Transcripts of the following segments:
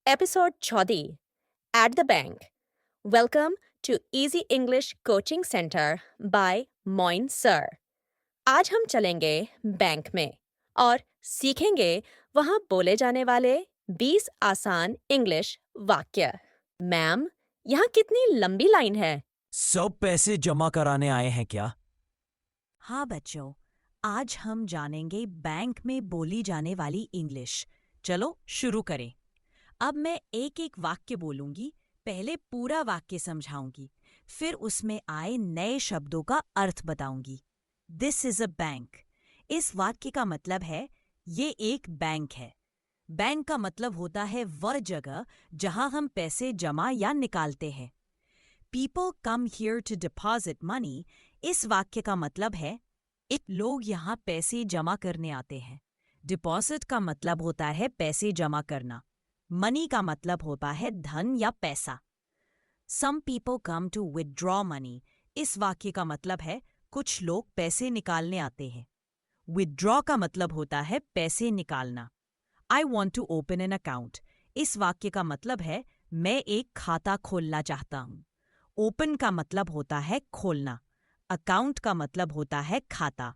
Episode 14 At the Bank. Welcome to Easy English Coaching Center by Moin Sir. आज हम चलेंगे bank में और सीखेंगे वहाँ बोले जाने वाले 20 आसान इंग्लिश वाक्य। मैम, यहाँ कितनी लंबी लाइन है? सब पैसे जमा कराने आए हैं क्या? हाँ बच्चों, आज हम जानेंगे बैंक में बोली जाने वाली इंग्लिश। चलो शुरू करें। अब मैं एक एक वाक्य बोलूंगी, पहले पूरा वाक्य समझाऊंगी, फिर उसमें आए नए शब्दों का अर्थ बताऊंगी। This is a bank. इस वाक्य का मतलब है ये एक बैंक है। बैंक का मतलब होता है वह जगह जहां हम पैसे जमा या निकालते हैं। People come here to deposit money। इस वाक्य का मतलब है लोग यहाँ पैसे जमा करने आते हैं। डिपॉजिट का मतलब होता है पैसे जमा करना। मनी का मतलब होता है धन या पैसा। Some people come to withdraw money। इस वाक्य का मतलब है कुछ लोग पैसे निकालने आते हैं। Withdraw का मतलब होता है पैसे निकालना। I want to open an account। इस वाक्य का मतलब है मैं एक खाता खोलना चाहता हूँ। ओपन का मतलब होता है खोलना। अकाउंट का मतलब होता है खाता।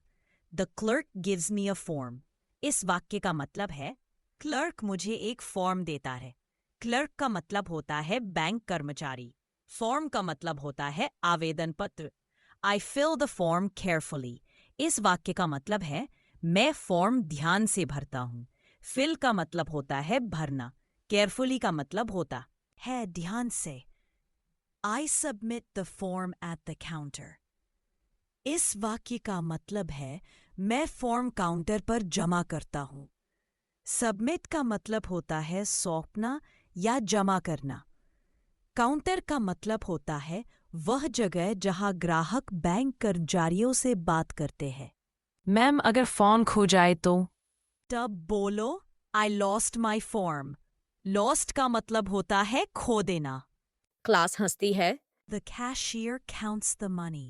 The clerk gives me a form. इस वाक्य का मतलब है क्लर्क मुझे एक फॉर्म देता है। क्लर्क का मतलब होता है बैंक कर्मचारी। फॉर्म का मतलब होता है आवेदन पत्र। आई फिल द फॉर्म केयरफुली। इस वाक्य का मतलब है मैं फॉर्म ध्यान से भरता हूँ। फिल का मतलब होता है भरना। केयरफुली का मतलब होता है ध्यान से। I submit the form at the counter। इस वाक्य का मतलब है मैं फॉर्म काउंटर पर जमा करता हूँ। सबमिट का मतलब होता है सौंपना या जमा करना। काउंटर का मतलब होता है वह जगह जहां ग्राहक बैंक कर्मचारियों से बात करते हैं। मैम, अगर फॉर्म खो जाए तो? तब बोलो I lost my form. Lost का मतलब होता है खो देना। क्लास हंसती है। The cashier counts the money।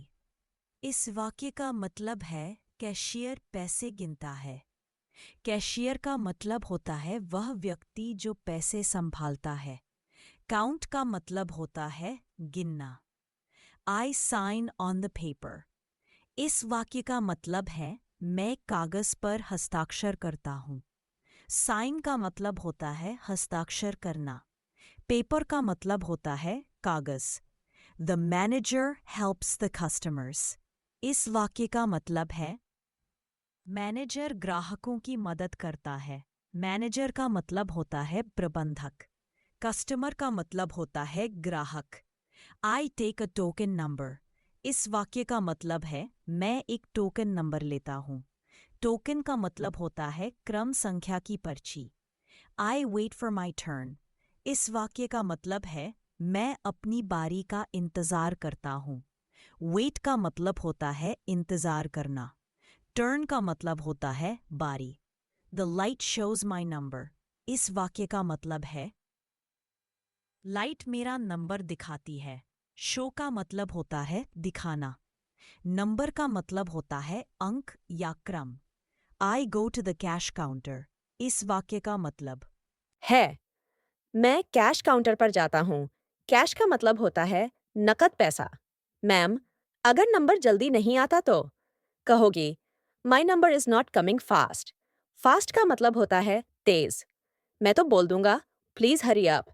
इस वाक्य का मतलब है कैशियर पैसे गिनता है। कैशियर का मतलब होता है वह व्यक्ति जो पैसे संभालता है। काउंट का मतलब होता है गिनना। I sign on the paper। इस वाक्य का मतलब है मैं कागज पर हस्ताक्षर करता हूँ। साइन का मतलब होता है हस्ताक्षर करना। पेपर का मतलब होता है कागज। The manager helps the customers। इस वाक्य का मतलब है मैनेजर ग्राहकों की मदद करता है। मैनेजर का मतलब होता है प्रबंधक। कस्टमर का मतलब होता है ग्राहक। I take a token number। इस वाक्य का मतलब है मैं एक टोकन नंबर लेता हूँ। टोकन का मतलब होता है क्रम संख्या की पर्ची। I wait for my turn। इस वाक्य का मतलब है मैं अपनी बारी का इंतजार करता हूँ। वेट का मतलब होता है इंतजार करना। टर्न का मतलब होता है बारी। The light shows my number. इस वाक्य का मतलब है लाइट मेरा नंबर दिखाती है। शो का मतलब होता है दिखाना। नंबर का मतलब होता है अंक या क्रम। I go to the cash counter. इस वाक्य का मतलब है मैं कैश काउंटर पर जाता हूँ। कैश का मतलब होता है नकद पैसा। मैम, अगर नंबर जल्दी नहीं आता तो? कहोगी my number is not coming fast. Fast का मतलब होता है तेज। मैं तो बोल दूंगा प्लीज हरी अप।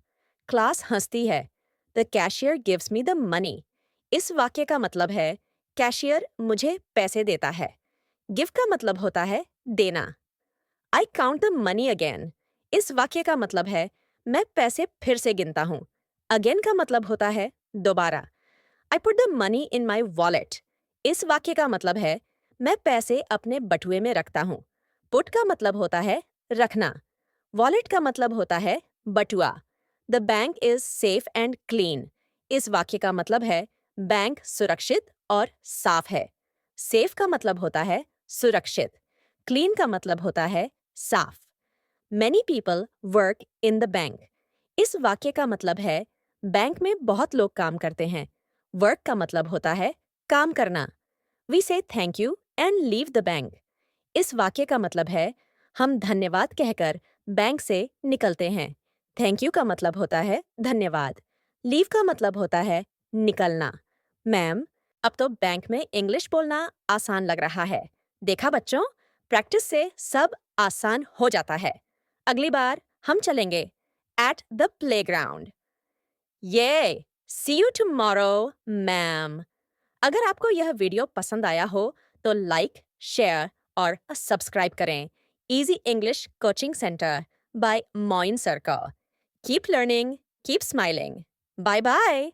क्लास हंसती है। The cashier gives me the money. इस वाक्य का मतलब है कैशियर मुझे पैसे देता है। गिव का मतलब होता है देना। I count the money again. इस वाक्य का मतलब है मैं पैसे फिर से गिनता हूँ। अगेन का मतलब होता है दोबारा। I put the money in my wallet. इस वाक्य का मतलब है मैं पैसे अपने बटुए में रखता हूँ। पुट का मतलब होता है रखना। वॉलेट का मतलब होता है बटुआ। The bank is safe and clean. इस वाक्य का मतलब है बैंक सुरक्षित और साफ है। सेफ का मतलब होता है सुरक्षित। क्लीन का मतलब होता है साफ। Many people work in the bank। इस वाक्य का मतलब है बैंक में बहुत लोग काम करते हैं। वर्क का मतलब होता है काम करना। We say thank you and leave the bank। इस वाक्य का मतलब है हम धन्यवाद कहकर बैंक से निकलते हैं। थैंक यू का मतलब होता है धन्यवाद। लीव का मतलब होता है निकलना। मैम, अब तो बैंक में इंग्लिश बोलना आसान लग रहा है। देखा बच्चों, प्रैक्टिस से सब आसान हो जाता है। अगली बार हम चलेंगे एट द प्लेग्राउंड। ये सी यू टुमारो मैम। अगर आपको यह वीडियो पसंद आया हो तो लाइक, शेयर और सब्सक्राइब करें। Easy English coaching centre by Moin circle. Keep learning, keep smiling. Bye bye.